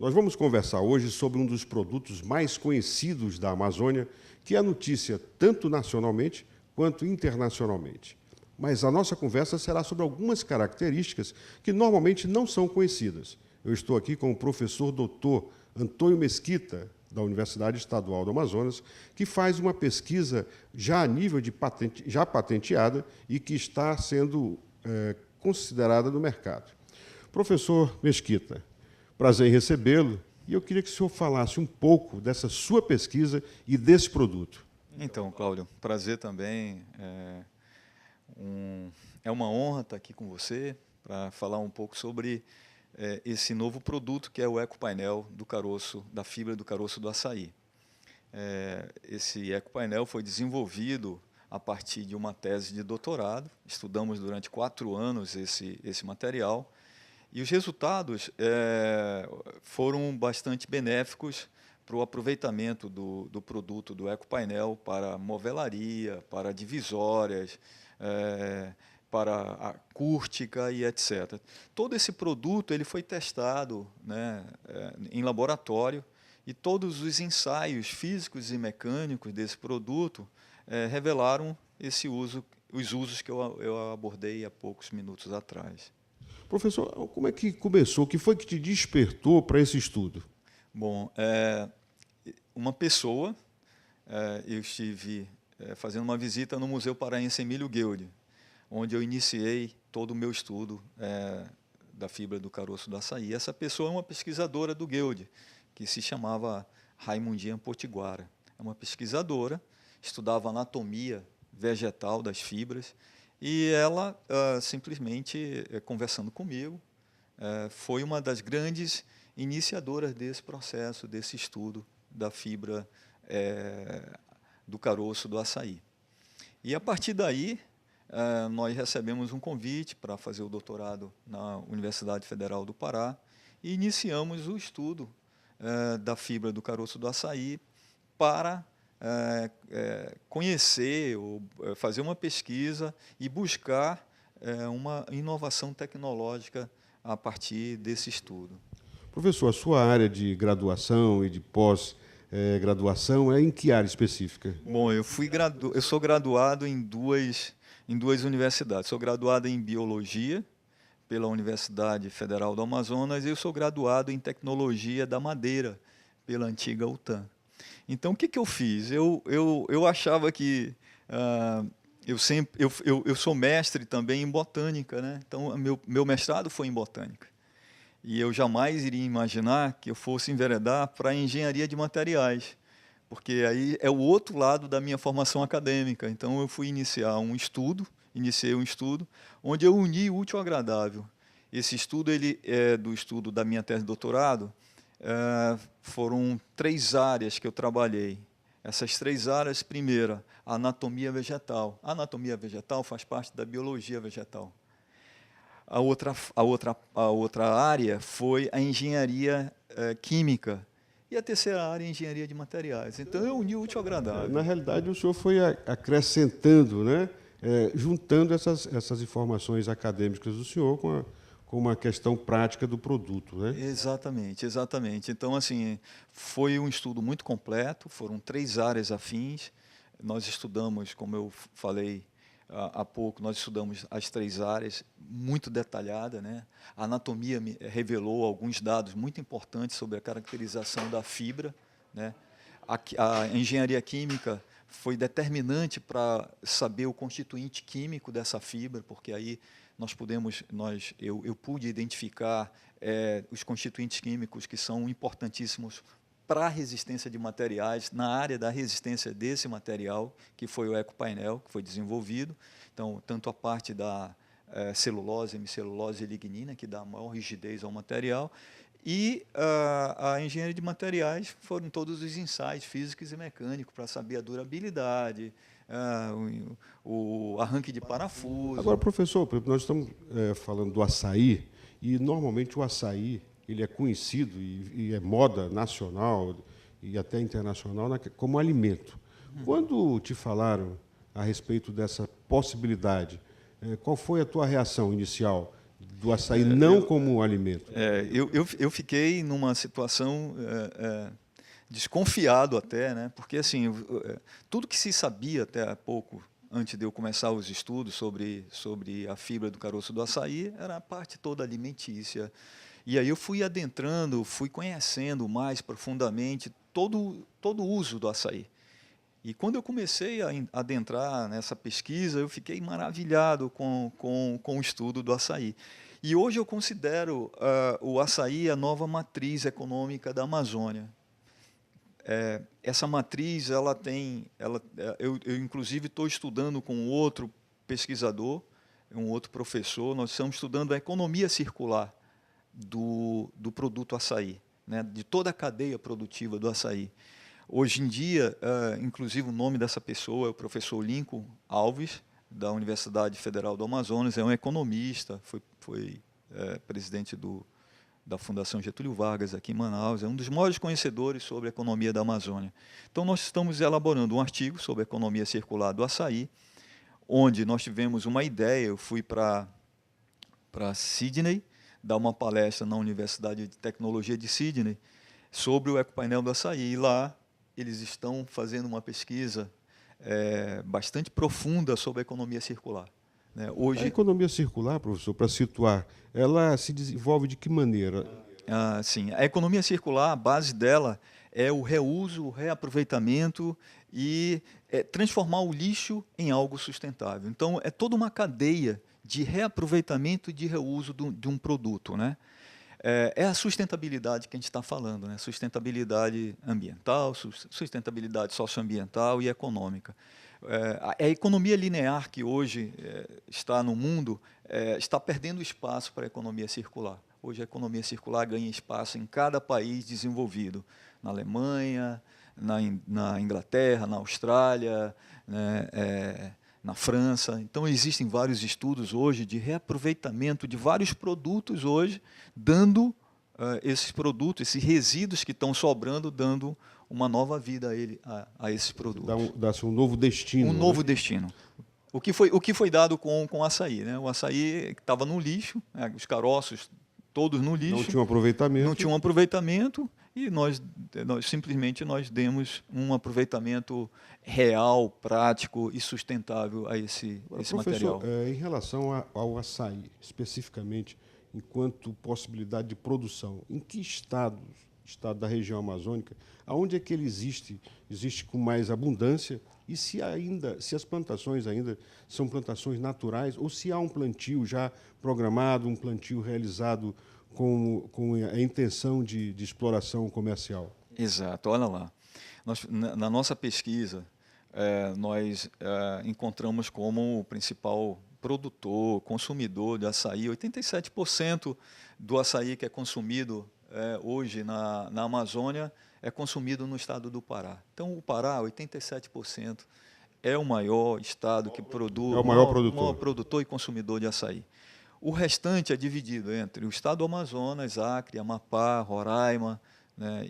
Nós vamos conversar hoje sobre um dos produtos mais conhecidos da Amazônia, que é notícia tanto nacionalmente quanto internacionalmente. Mas a nossa conversa será sobre algumas características que normalmente não são conhecidas. Eu estou aqui com o professor doutor Antônio Mesquita, da Universidade Estadual do Amazonas, que faz uma pesquisa já a nível de já patenteada e que está sendo considerada no mercado. Professor Mesquita, prazer em recebê-lo, e eu queria que o senhor falasse um pouco dessa sua pesquisa e desse produto. Então, Cláudio, prazer também. É uma honra estar aqui com você para falar um pouco sobre esse novo produto que é o ecopainel do caroço, da fibra do caroço do açaí. Esse ecopainel foi desenvolvido a partir de uma tese de doutorado. Estudamos durante 4 anos esse material e os resultados foram bastante benéficos para o aproveitamento do produto do ecopainel para movelaria, para divisórias, para a acústica e etc. Todo esse produto ele foi testado, né, em laboratório, e todos os ensaios físicos e mecânicos desse produto revelaram os usos que eu abordei há poucos minutos atrás. Professor, como é que começou? O que foi que te despertou para esse estudo? Bom, uma pessoa, eu estive fazendo uma visita no Museu Paraense Emílio Guilde, onde eu iniciei todo o meu estudo da fibra do caroço do açaí. Essa pessoa é uma pesquisadora do Guilde, que se chamava Raimundinha Potiguara. É uma pesquisadora, estudava anatomia vegetal das fibras, e ela, simplesmente, conversando comigo, foi uma das grandes iniciadoras desse processo, desse estudo da fibra do caroço do açaí. E, a partir daí, nós recebemos um convite para fazer o doutorado na Universidade Federal do Pará e iniciamos o estudo da fibra do caroço do açaí para conhecer, ou fazer uma pesquisa e buscar uma inovação tecnológica a partir desse estudo. Professor, a sua área de graduação e de pós-graduação é em que área específica? Bom, eu sou graduado em duas universidades. Sou graduado em Biologia pela Universidade Federal do Amazonas e eu sou graduado em Tecnologia da Madeira pela antiga UTAM. Então, o que eu fiz? Eu achava que eu sou mestre também em botânica, né? Então, meu mestrado foi em botânica. E eu jamais iria imaginar que eu fosse enveredar para a engenharia de materiais, porque aí é o outro lado da minha formação acadêmica. Então, eu fui iniciei um estudo, onde eu uni o útil ao agradável. Esse estudo, ele é do estudo da minha tese de doutorado. Foram 3 áreas que eu trabalhei. Essas 3 áreas, primeira, a anatomia vegetal. A anatomia vegetal faz parte da biologia vegetal. A outra área foi a engenharia química. E a terceira área é a engenharia de materiais. Então, eu uni o útil ao agradável. Na realidade, o senhor foi acrescentando, né? Juntando essas informações acadêmicas do senhor com uma questão prática do produto, né? Exatamente, exatamente. Então, assim, foi um estudo muito completo, foram 3 áreas afins. Nós estudamos, como eu falei há pouco, nós estudamos as 3 áreas, muito detalhada, né? A anatomia me revelou alguns dados muito importantes sobre a caracterização da fibra, né? A engenharia química foi determinante para saber o constituinte químico dessa fibra, porque aí eu pude identificar os constituintes químicos que são importantíssimos para a resistência de materiais, na área da resistência desse material, que foi o ecopainel, que foi desenvolvido. Então, tanto a parte da celulose, hemicelulose e lignina, que dá maior rigidez ao material, e a engenharia de materiais foram todos os ensaios físicos e mecânicos para saber a durabilidade, o arranque de parafuso. Agora, professor, nós estamos falando do açaí, e normalmente o açaí ele é conhecido e é moda nacional e até internacional como alimento. Quando te falaram a respeito dessa possibilidade, qual foi a tua reação inicial? do açaí não como um alimento? Eu fiquei numa situação desconfiado até, né? Porque assim, tudo que se sabia até há pouco, antes de eu começar os estudos sobre a fibra do caroço do açaí, era a parte toda alimentícia. E aí eu fui adentrando, fui conhecendo mais profundamente todo o uso do açaí. E quando eu comecei a adentrar nessa pesquisa, eu fiquei maravilhado com o estudo do açaí. E hoje eu considero o açaí a nova matriz econômica da Amazônia. Essa matriz, eu inclusive estou estudando com outro pesquisador, um outro professor, nós estamos estudando a economia circular do produto açaí, né, de toda a cadeia produtiva do açaí. Hoje em dia, inclusive o nome dessa pessoa é o professor Lincoln Alves, da Universidade Federal do Amazonas, é um economista, foi presidente da Fundação Getúlio Vargas aqui em Manaus, é um dos maiores conhecedores sobre a economia da Amazônia. Então nós estamos elaborando um artigo sobre a economia circular do açaí, onde nós tivemos uma ideia, eu fui para Sydney, dar uma palestra na Universidade de Tecnologia de Sydney sobre o ecopainel do açaí. E lá eles estão fazendo uma pesquisa bastante profunda sobre a economia circular. Né? A economia circular, professor, para situar, ela se desenvolve de que maneira? Sim, a economia circular, a base dela é o reuso, o reaproveitamento e transformar o lixo em algo sustentável. Então, é toda uma cadeia de reaproveitamento e de reuso de um produto, né? É a sustentabilidade que a gente está falando, né? Sustentabilidade ambiental, sustentabilidade socioambiental e econômica. A economia linear que hoje está no mundo está perdendo espaço para a economia circular. Hoje a economia circular ganha espaço em cada país desenvolvido, na Alemanha, na Inglaterra, na Austrália, né, na França. Então, existem vários estudos hoje de reaproveitamento de vários produtos hoje, dando esses produtos, esses resíduos que estão sobrando, dando uma nova vida a esses produtos. Dá-se um novo destino. Um novo destino. O que foi dado com o açaí, né? O açaí estava no lixo, né? Os caroços todos no lixo. Não tinha um aproveitamento. Não tinha um aproveitamento e nós simplesmente nós um aproveitamento real, prático e sustentável a esse material. Professor, em relação ao açaí, especificamente, enquanto possibilidade de produção, em que estado da região amazônica, aonde é que ele existe com mais abundância e se as plantações ainda são plantações naturais ou se há um plantio já programado, um plantio realizado com a intenção de exploração comercial? Exato, olha lá. Na nossa pesquisa, nós encontramos como o principal produtor, consumidor de açaí, 87% do açaí que é consumido hoje na Amazônia é consumido no estado do Pará. Então, o Pará, 87%, é o maior estado que produz, é o maior produtor e consumidor de açaí. O restante é dividido entre o estado do Amazonas, Acre, Amapá, Roraima, né,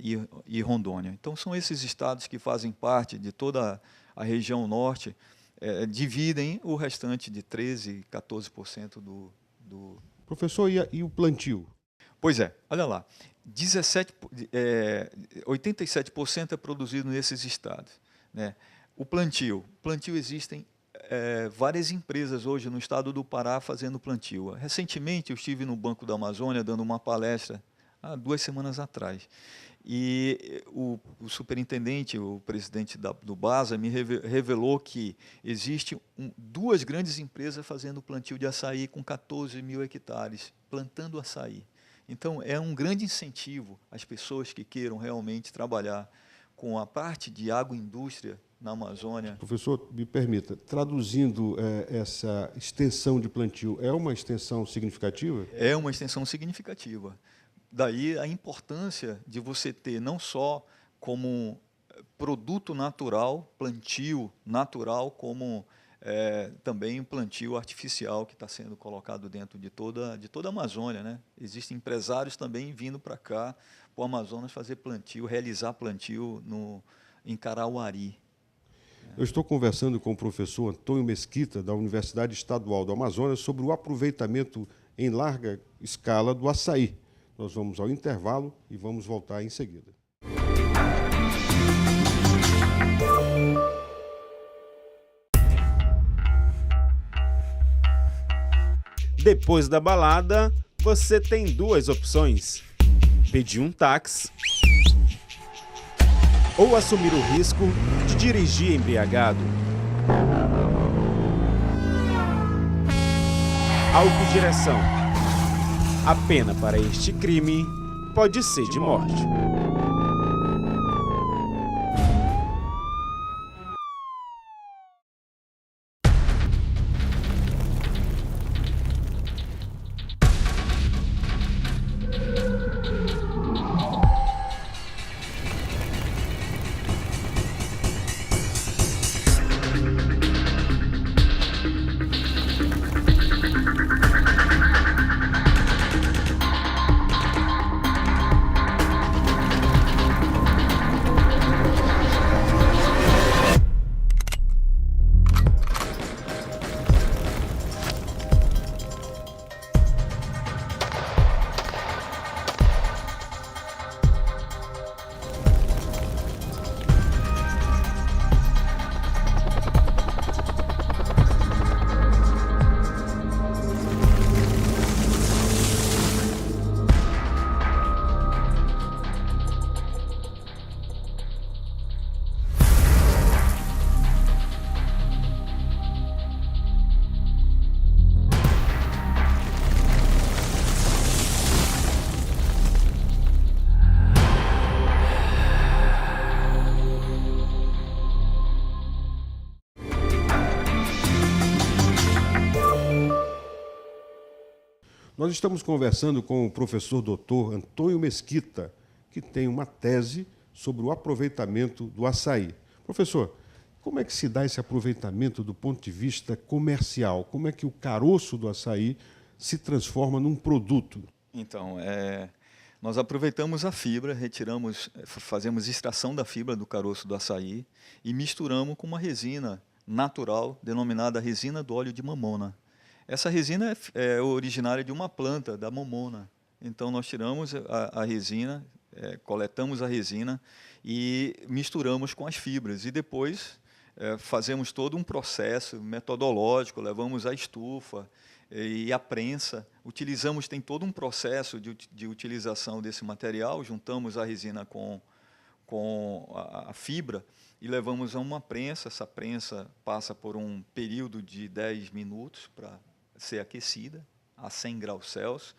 e Rondônia. Então, são esses estados que fazem parte de toda a região norte, dividem o restante de 13%, 14% do... Professor, e o plantio? Pois é, olha lá, 87% é produzido nesses estados, né? O plantio existem várias empresas hoje no estado do Pará fazendo plantio. Recentemente eu estive no Banco da Amazônia dando uma palestra, há 2 semanas atrás, e o superintendente, o presidente do BASA, me revelou que existe 2 grandes empresas fazendo plantio de açaí com 14 mil hectares, plantando açaí. Então, é um grande incentivo às pessoas que queiram realmente trabalhar com a parte de agroindústria na Amazônia. Professor, me permita, traduzindo essa extensão de plantio, é uma extensão significativa? É uma extensão significativa. Daí a importância de você ter não só como produto natural, plantio natural, como também um plantio artificial que está sendo colocado dentro de toda a Amazônia, né? Existem empresários também vindo para cá, para o Amazonas, fazer plantio, realizar plantio em Carauari. Eu estou conversando com o professor Antônio Mesquita, da Universidade Estadual do Amazonas, sobre o aproveitamento em larga escala do açaí. Nós vamos ao intervalo e vamos voltar em seguida. Depois da balada, você tem duas opções: pedir um táxi ou assumir o risco de dirigir embriagado. Autodireção. A pena para este crime pode ser de morte. Nós estamos conversando com o professor Dr. Antônio Mesquita, que tem uma tese sobre o aproveitamento do açaí. Professor, como é que se dá esse aproveitamento do ponto de vista comercial? Como é que o caroço do açaí se transforma num produto? Então, nós aproveitamos a fibra, fazemos extração da fibra do caroço do açaí e misturamos com uma resina natural, denominada resina do óleo de mamona. Essa resina é originária de uma planta, da mamona. Então, nós tiramos a resina, coletamos a resina e misturamos com as fibras. E depois fazemos todo um processo metodológico, levamos a estufa e a prensa. Tem todo um processo de utilização desse material, juntamos a resina com a fibra e levamos a uma prensa. Essa prensa passa por um período de 10 minutos para ser aquecida a 100 graus Celsius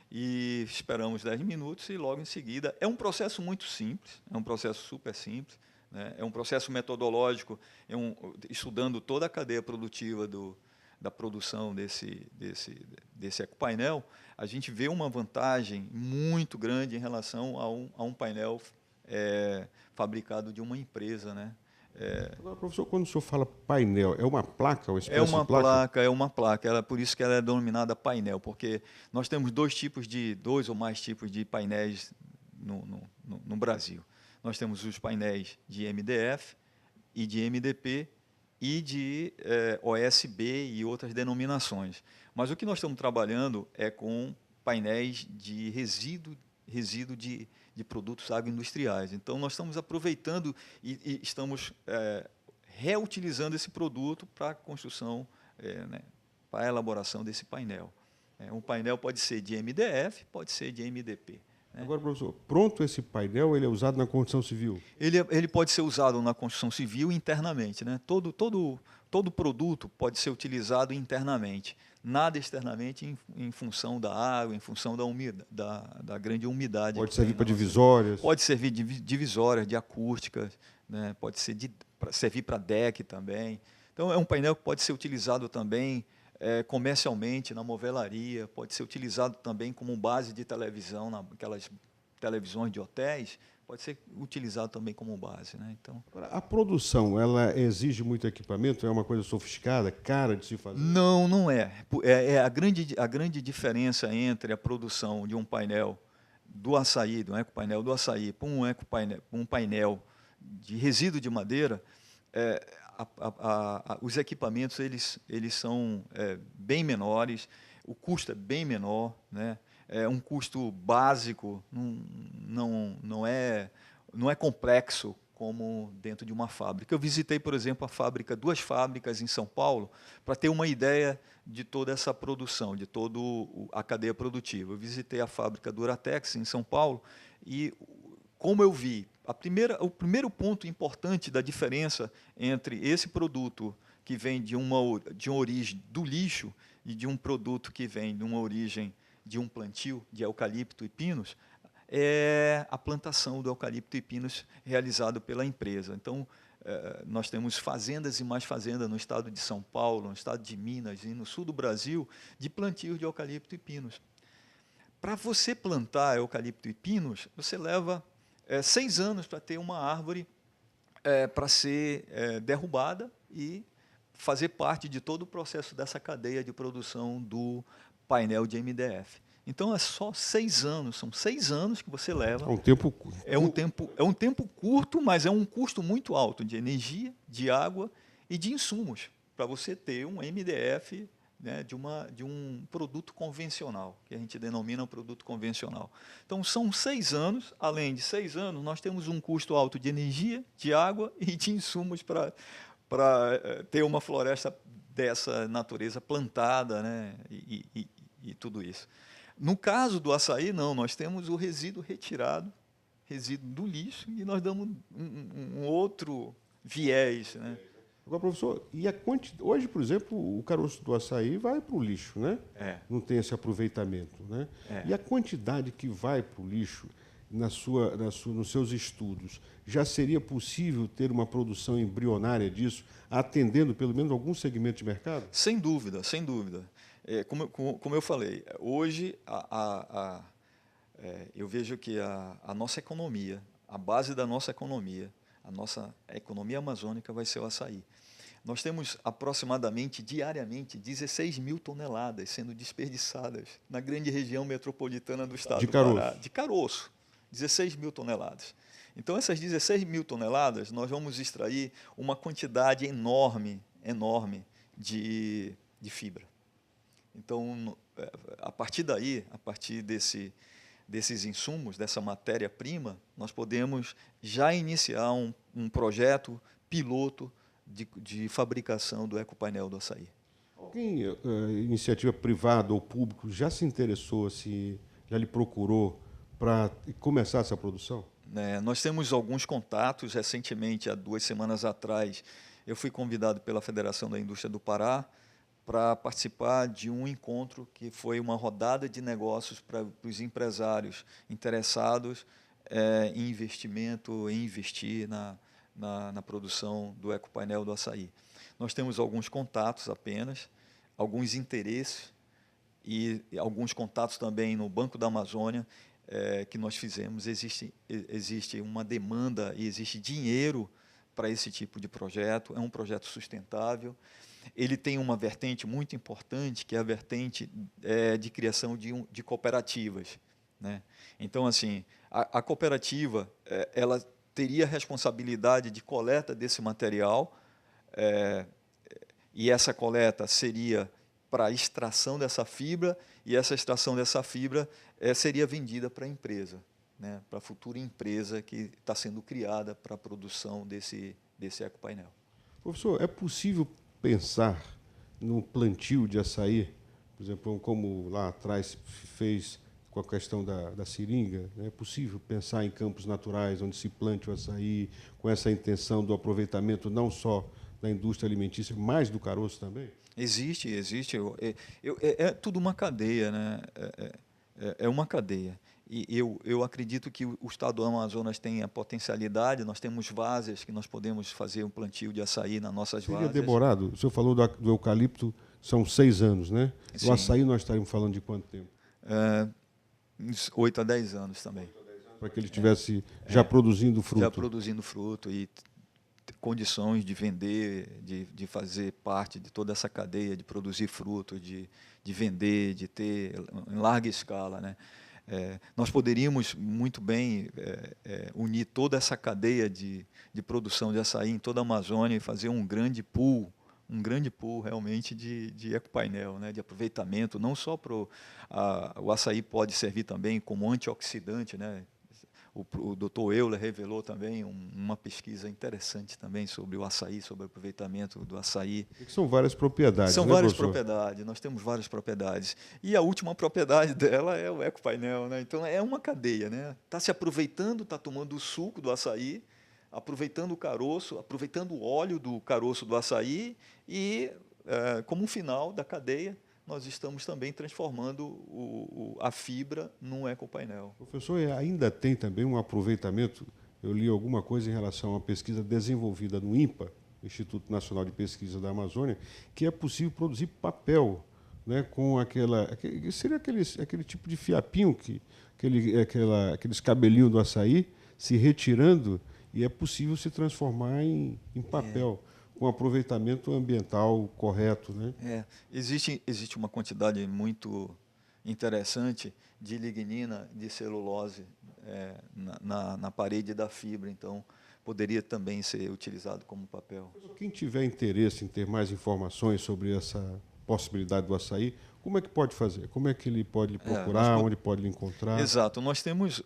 e esperamos 10 minutos e logo em seguida. É um processo muito simples, é um processo super simples, né? É um processo metodológico, estudando toda a cadeia produtiva da produção desse ecopainel, a gente vê uma vantagem muito grande em relação a um painel fabricado de uma empresa, né? Agora, professor, quando o senhor fala painel, é uma placa, uma espécie É uma de placa? placa, é uma placa. Por isso que ela é denominada painel, porque nós temos dois ou mais tipos de painéis no Brasil. Nós temos os painéis de MDF e de MDP e de OSB e outras denominações. Mas o que nós estamos trabalhando é com painéis de resíduo de produtos agroindustriais. Então, nós estamos aproveitando e estamos reutilizando esse produto para a construção, né, para a elaboração desse painel. Um painel pode ser de MDF, pode ser de MDP. Né? Agora, professor, pronto esse painel, ele é usado na construção civil? Ele pode ser usado na construção civil internamente. Né? Todo produto pode ser utilizado internamente, nada externamente em função da água, em função da grande umidade. Pode servir para divisórias? Pode servir de divisórias, de acústicas, né? Pode servir para deck também. Então, é um painel que pode ser utilizado também comercialmente na movelaria, pode ser utilizado também como base de televisão, naquelas televisões de hotéis, pode ser utilizado também como base. Né? Então, a produção, ela exige muito equipamento? É uma coisa sofisticada, cara de se fazer? Não, não é. A grande diferença entre a produção de um painel do açaí, do ecopainel do açaí, para um painel de resíduo de madeira, os equipamentos eles são bem menores. o custo é bem menor, né? É um custo básico, não é complexo como dentro de uma fábrica. Eu visitei, por exemplo, duas fábricas em São Paulo, para ter uma ideia de toda essa produção, de toda a cadeia produtiva. Eu visitei a fábrica do Duratex em São Paulo e, como eu vi, o primeiro ponto importante da diferença entre esse produto que vem de uma origem do lixo e de um produto que vem de uma origem de um plantio de eucalipto e pinos, é a plantação do eucalipto e pinos realizado pela empresa. Então, nós temos fazendas e mais fazendas no estado de São Paulo, no estado de Minas e no sul do Brasil, de plantio de eucalipto e pinos. Para você plantar eucalipto e pinos, você leva 6 anos para ter uma árvore para ser derrubada e fazer parte de todo o processo dessa cadeia de produção do painel de MDF. Então, é só 6 anos, são 6 anos que você leva. É um tempo curto. É um tempo curto, mas é um custo muito alto de energia, de água e de insumos para você ter um MDF, né, de um produto convencional, que a gente denomina um produto convencional. Então, são 6 anos, além de 6 anos, nós temos um custo alto de energia, de água e de insumos para ter uma floresta dessa natureza plantada, né, e tudo isso. No caso do açaí, não, nós temos o resíduo retirado, resíduo do lixo, e nós damos um outro viés, né? Agora, professor, hoje, por exemplo, o caroço do açaí vai para o lixo, né? Não tem esse aproveitamento, né? E a quantidade que vai para o lixo, nos seus estudos, já seria possível ter uma produção embrionária disso, atendendo pelo menos algum segmento de mercado? Sem dúvida, sem dúvida. Como eu falei, hoje eu vejo que a nossa economia, a base da nossa economia, a nossa economia amazônica vai ser o açaí. Nós temos aproximadamente, diariamente, 16 mil toneladas sendo desperdiçadas na grande região metropolitana do estado do Pará. De caroço. 16 mil toneladas. Então, essas 16 mil toneladas, nós vamos extrair uma quantidade enorme de fibra. Então, a partir daí, a partir desses insumos, dessa matéria-prima, nós podemos já iniciar um projeto piloto de fabricação do ecopainel do açaí. Alguém, iniciativa privada ou público, já se interessou, já lhe procurou para começar essa produção? Nós temos alguns contatos. Recentemente, há 2 semanas atrás, eu fui convidado pela Federação da Indústria do Pará para participar de um encontro que foi uma rodada de negócios para os empresários interessados em investimento, em investir na produção do ecopainel do açaí. Nós temos alguns contatos apenas, alguns interesses e alguns contatos também no Banco da Amazônia que nós fizemos. Existe uma demanda e existe dinheiro para esse tipo de projeto. É um projeto sustentável. Ele tem uma vertente muito importante, que é a vertente de criação de cooperativas, né? Então, assim, a cooperativa ela teria a responsabilidade de coleta desse material, e essa coleta seria para a extração dessa fibra, e essa extração dessa fibra seria vendida para a empresa, né? Para a futura empresa que está sendo criada para a produção desse ecopainel. Professor, é possível pensar no plantio de açaí, por exemplo, como lá atrás fez com a questão da seringa? É possível pensar em campos naturais onde se plante o açaí, com essa intenção do aproveitamento não só da indústria alimentícia, mas do caroço também? Existe. É tudo uma cadeia, né? É uma cadeia. E eu acredito que o estado do Amazonas tem a potencialidade. Nós temos várzeas que nós podemos fazer um plantio de açaí nas nossas várzeas. Seria demorado? O senhor falou do eucalipto, são 6 anos, né? Sim. Do açaí nós estaríamos falando de quanto tempo? 8 a 10 anos também. Para que ele estivesse já produzindo fruto. Já produzindo fruto e condições de vender, de fazer parte de toda essa cadeia, de produzir fruto, de vender, de ter em larga escala, né? Nós poderíamos muito bem unir toda essa cadeia de produção de açaí em toda a Amazônia e fazer um grande pool um grande pool realmente de ecopainel, né, de aproveitamento, não só para o açaí pode servir também como antioxidante, né? O Dr. Euler revelou também uma pesquisa interessante também sobre o açaí, sobre o aproveitamento do açaí. São várias propriedades, São né, várias professor? propriedades, nós temos várias propriedades. E a última propriedade dela é o ecopainel, né? Então é uma cadeia, né? Está se aproveitando, está tomando o suco do açaí, aproveitando o caroço, aproveitando o óleo do caroço do açaí e, como final da cadeia, nós estamos também transformando a fibra num ecopainel. Professor, ainda tem também um aproveitamento, eu li alguma coisa em relação a uma pesquisa desenvolvida no INPA, Instituto Nacional de Pesquisa da Amazônia, que é possível produzir papel, né, com seria aquele tipo de fiapinho, aqueles cabelinhos do açaí, se retirando, e é possível se transformar em papel, com aproveitamento ambiental correto, né? Existe uma quantidade muito interessante de lignina, de celulose na parede da fibra, então poderia também ser utilizado como papel. Quem tiver interesse em ter mais informações sobre essa possibilidade do açaí, como é que pode fazer? Como é que ele pode lhe procurar, onde pode lhe encontrar? Exato.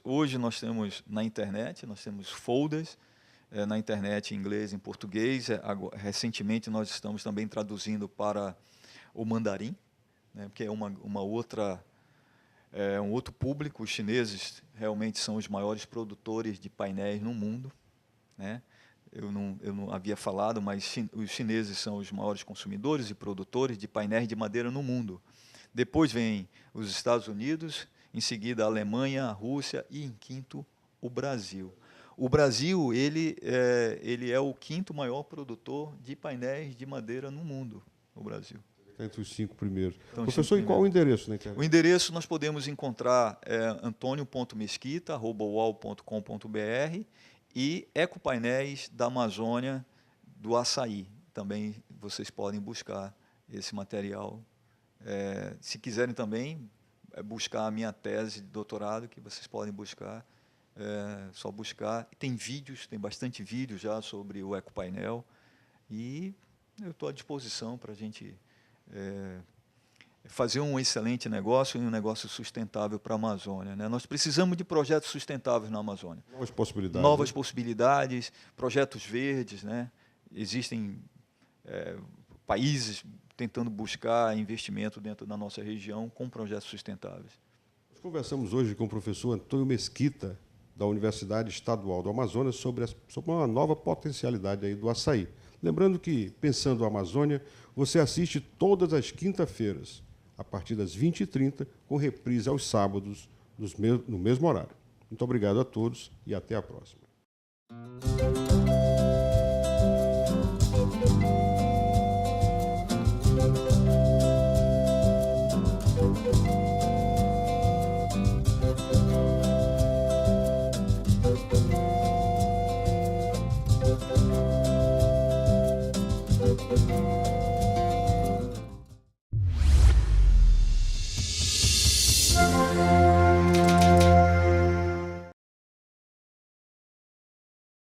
Hoje nós temos na internet, nós temos folders, na internet em inglês, em português. Recentemente nós estamos também traduzindo para o mandarim, né, porque é um outro público. Os chineses realmente são os maiores produtores de painéis no mundo, né? Eu não havia falado, mas os chineses são os maiores consumidores e produtores de painéis de madeira no mundo. Depois vem os Estados Unidos, em seguida a Alemanha, a Rússia e, em quinto, o Brasil. O Brasil ele é o quinto maior produtor de painéis de madeira no mundo, o Brasil. Está entre os 5 primeiros. Então, professor, e qual o endereço na internet? O endereço nós podemos encontrar antonio.mesquita@ual.com.br e Ecopainéis da Amazônia do Açaí. Também vocês podem buscar esse material. Se quiserem também buscar a minha tese de doutorado, que vocês podem buscar, só buscar. Tem vídeos, tem bastante vídeo já sobre o ecopainel, e eu estou à disposição para a gente fazer um excelente negócio e um negócio sustentável para a Amazônia, né? Nós precisamos de projetos sustentáveis na Amazônia. Novas possibilidades. Novas possibilidades, projetos verdes, né? Existem países tentando buscar investimento dentro da nossa região com projetos sustentáveis. Nós conversamos hoje com o professor Antônio Mesquita, da Universidade Estadual do Amazonas, sobre uma nova potencialidade aí do açaí. Lembrando que, pensando a Amazônia, você assiste todas as quinta-feiras, a partir das 20h30, com reprise aos sábados, no mesmo horário. Muito obrigado a todos e até a próxima.